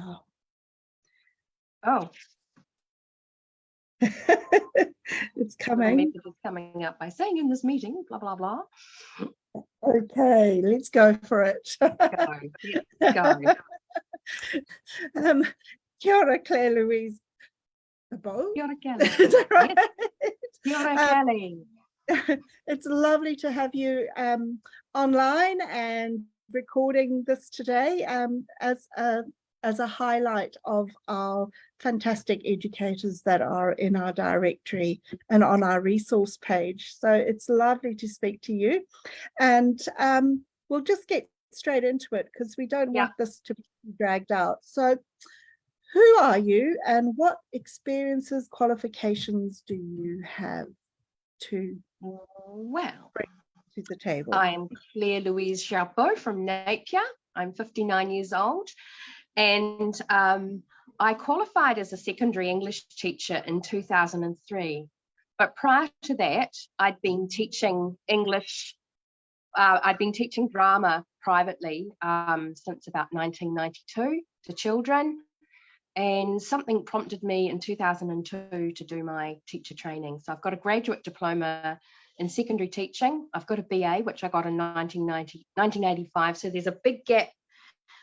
are. Oh. It's coming. The message is coming up by saying in this meeting, blah, blah, blah. Okay, let's go for it. Let's go. Kia ora, Claire-Louise Gerbault. Kia ora, Kelly. Is that right? Yes. Kia ora, Kelly. It's lovely to have you online and recording this today as a highlight of our fantastic educators that are in our directory and on our resource page. So it's lovely to speak to you, and we'll just get straight into it because we don't want this to be dragged out. So who are you and what experiences, qualifications do you have to bring to the table? I'm Claire-Louise Gerbault from Napier. I'm 59 years old, and I qualified as a secondary English teacher in 2003. But prior to that, I'd been teaching English. I'd been teaching drama privately since about 1992 to children. And something prompted me in 2002 to do my teacher training. So I've got a graduate diploma in secondary teaching. I've got a BA, which I got in 1985. So there's a big gap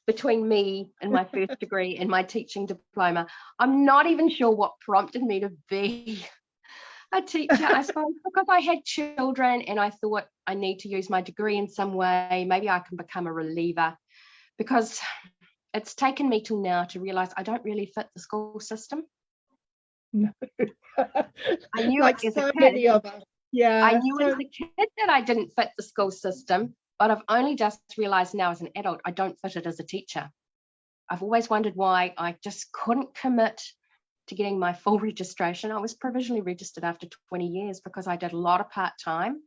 between me and my first degree and my teaching diploma. I'm not even sure what prompted me to be a teacher. I suppose because I had children and I thought I need to use my degree in some way. Maybe I can become a reliever, because it's taken me till now to realize I don't really fit the school system. No. I knew like it as so a kid. Many of us. Yeah. I knew as a kid that I didn't fit the school system, but I've only just realized now as an adult I don't fit it as a teacher. I've always wondered why I just couldn't commit to getting my full registration. I was provisionally registered after 20 years because I did a lot of part-time,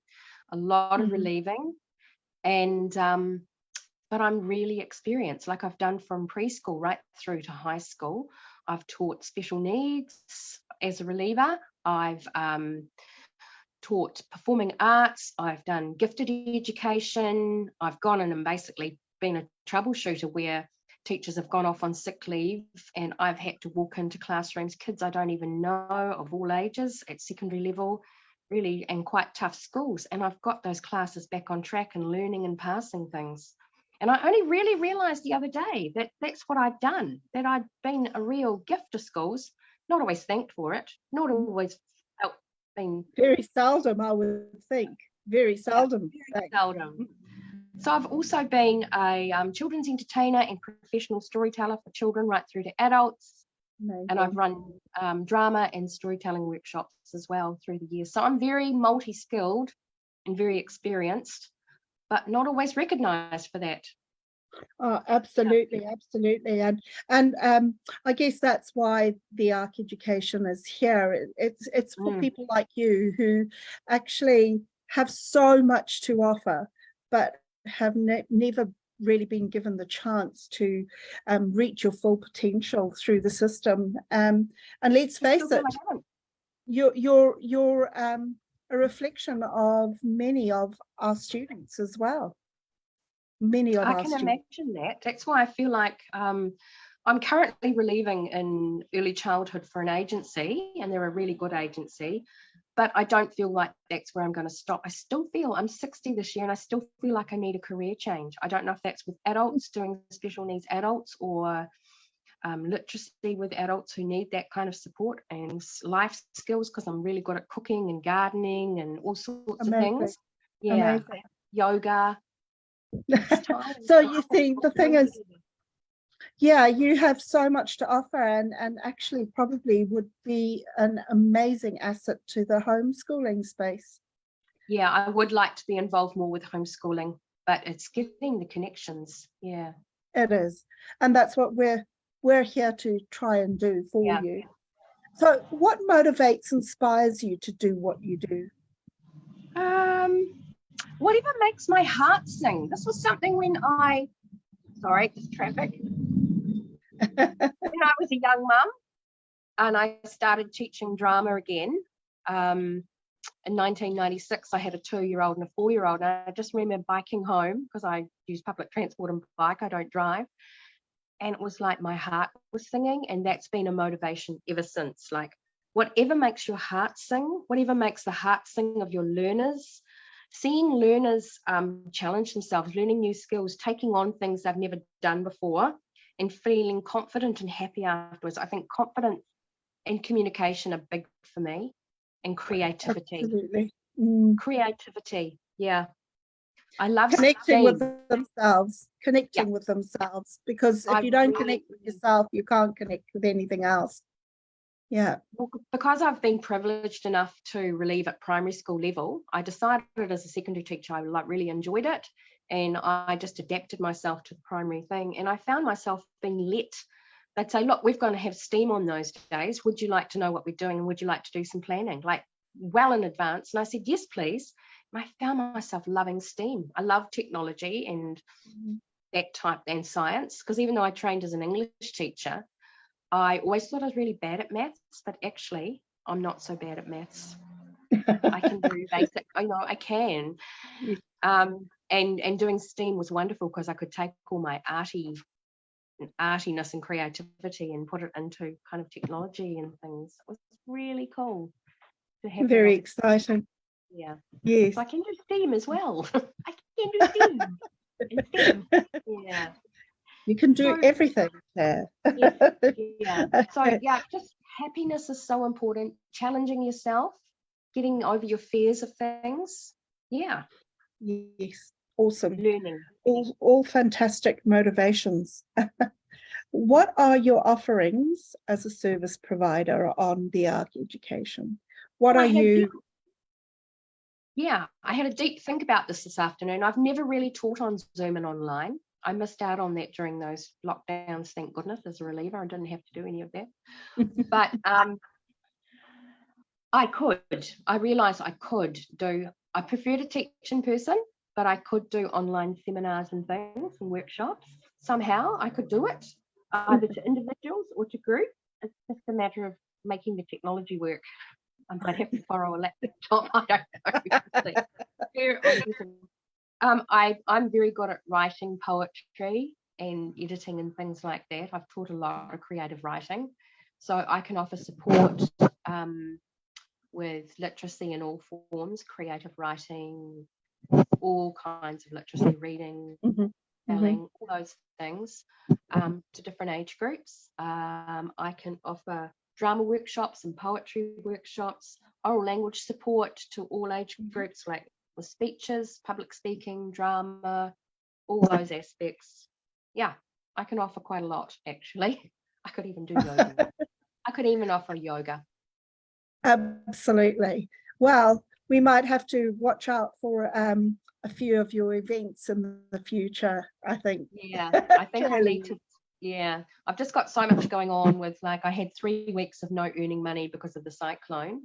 a lot of relieving, and but I'm really experienced. Like I've done from preschool right through to high school. I've taught special needs as a reliever. I've taught performing arts. I've done gifted education. I've gone in and basically been a troubleshooter where teachers have gone off on sick leave and I've had to walk into classrooms, kids I don't even know of all ages at secondary level, really, and quite tough schools. And I've got those classes back on track and learning and passing things. And I only really realised the other day that that's what I'd done, that I'd been a real gift to schools, not always thanked for it, not always felt been... Very seldom, I would think. Very seldom. Very seldom. So I've also been a children's entertainer and professional storyteller for children right through to adults. Amazing. And I've run drama and storytelling workshops as well through the years. So I'm very multi-skilled and very experienced, but not always recognised for that. Oh, absolutely, absolutely. And I guess that's why the ARC education is here. It's for people like you who actually have so much to offer, but have never really been given the chance to reach your full potential through the system. And let's face it, you're a reflection of many of our students as well. I can imagine that. That's why I feel like I'm currently relieving in early childhood for an agency, and they're a really good agency, but I don't feel like that's where I'm going to stop. I still feel, I'm 60 this year, and I still feel like I need a career change. I don't know if that's with adults, doing special needs adults, or literacy with adults who need that kind of support, and life skills, because I'm really good at cooking and gardening and all sorts of things. Yeah, amazing. Yoga. So you see, the thing is, yeah, you have so much to offer, and actually probably would be an amazing asset to the homeschooling space. Yeah, I would like to be involved more with homeschooling, but it's getting the connections. Yeah, it is, and that's what we're here to try and do for you. So what motivates, inspires you to do what you do? Whatever makes my heart sing. This was something when sorry, this traffic. When I was a young mum and I started teaching drama again. In 1996, I had a 2-year-old and a 4-year-old. And I just remember biking home, because I use public transport and bike, I don't drive. and it was like my heart was singing, and that's been a motivation ever since. Like, whatever makes your heart sing, whatever makes the heart sing of your learners, seeing learners challenge themselves, learning new skills, taking on things they've never done before, and feeling confident and happy afterwards. I think confidence and communication are big for me, and creativity. Absolutely. Creativity, yeah. I love Connecting with STEAM. themselves, with themselves, because if you don't connect with yourself, you can't connect with anything else. Yeah. Well, because I've been privileged enough to relieve at primary school level, I decided as a secondary teacher I really enjoyed it, and I just adapted myself to the primary thing, and I found myself being let. They'd say, look, we're going to have STEAM on those days. Would you like to know what we're doing, and would you like to do some planning, like well in advance? And I said, yes, please. And I found myself loving STEAM. I love technology and that type, and science, because even though I trained as an English teacher, I always thought I was really bad at maths, but actually I'm not so bad at maths. I can do basic, I can. And doing STEAM was wonderful because I could take all my artiness and creativity and put it into kind of technology and things. It was really cool to have. Very exciting. Yeah. Yes. So I can do STEAM as well. I can do STEAM. And STEM. Yeah. You can do everything there. Yeah. So yeah, just happiness is so important. Challenging yourself, getting over your fears of things. Yeah. Yes. Awesome. Learning. All fantastic motivations. What are your offerings as a service provider on the ARC Education? What are you? Yeah, I had a deep think about this afternoon. I've never really taught on Zoom and online. I missed out on that during those lockdowns, thank goodness, as a reliever. I didn't have to do any of that. But I realised I prefer to teach in person, but I could do online seminars and things and workshops. Somehow I could do it, either to individuals or to groups. It's just a matter of making the technology work. I might have to borrow a laptop. I don't know. I'm very good at writing poetry and editing and things like that. I've taught a lot of creative writing, so I can offer support with literacy in all forms, creative writing, all kinds of literacy, reading, spelling, all those things, to different age groups. I can offer drama workshops and poetry workshops, oral language support to all age groups, like with speeches, public speaking, drama, all those aspects. Yeah, I can offer quite a lot, actually. I could even do yoga. I could even offer yoga. Absolutely. Well, we might have to watch out for a few of your events in the future, I think. Yeah, I think I need to. Yeah, I've just got so much going on with, like, I had 3 weeks of no earning money because of the cyclone,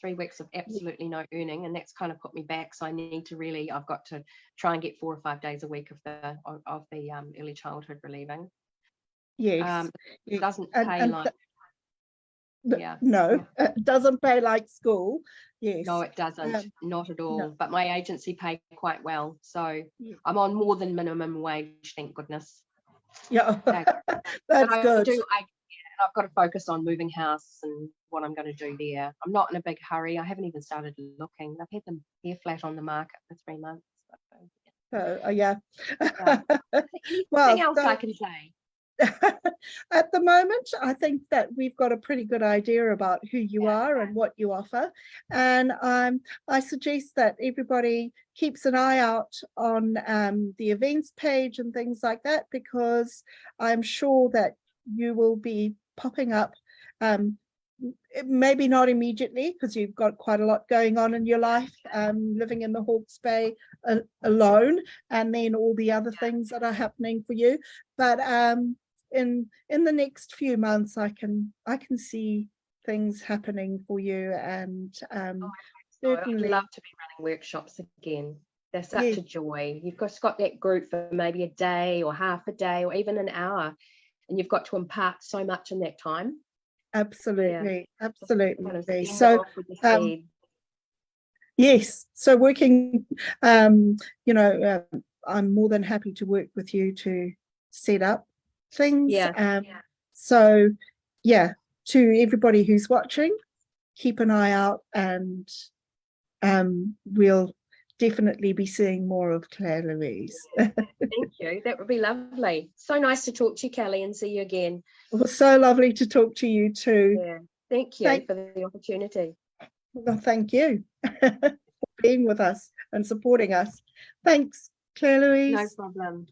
3 weeks of absolutely no earning, and that's kind of put me back. So I need to really, I've got to try and get 4 or 5 days a week of the early childhood relieving. Yes. It doesn't pay like. Yeah. No, it doesn't pay like school. Yes. No, it doesn't. Not at all. No. But my agency paid quite well. So I'm on more than minimum wage, thank goodness. Yeah, that's good. I've got to focus on moving house and what I'm going to do there. I'm not in a big hurry. I haven't even started looking. I've had them here flat on the market for 3 months. Yeah. Anything else I can say? At the moment, I think that we've got a pretty good idea about who you are and what you offer, and I suggest that everybody keeps an eye out on the events page and things like that, because I'm sure that you will be popping up, maybe not immediately because you've got quite a lot going on in your life, living in the Hawke's Bay alone, and then all the other things that are happening for you, but in the next few months I can see things happening for you, and certainly I'd love to be running workshops again. They're such a joy. You've got that group for maybe a day or half a day or even an hour, and you've got to impart so much in that time. Absolutely. So yes, so working, I'm more than happy to work with you to set up things. Yeah. So yeah, to everybody who's watching, keep an eye out, and we'll definitely be seeing more of Clare-Louise. Thank you. That would be lovely. So nice to talk to you, Kelly, and see you again. It was so lovely to talk to you too. Yeah. Thank you for the opportunity. Well, thank you for being with us and supporting us. Thanks, Clare-Louise. No problem.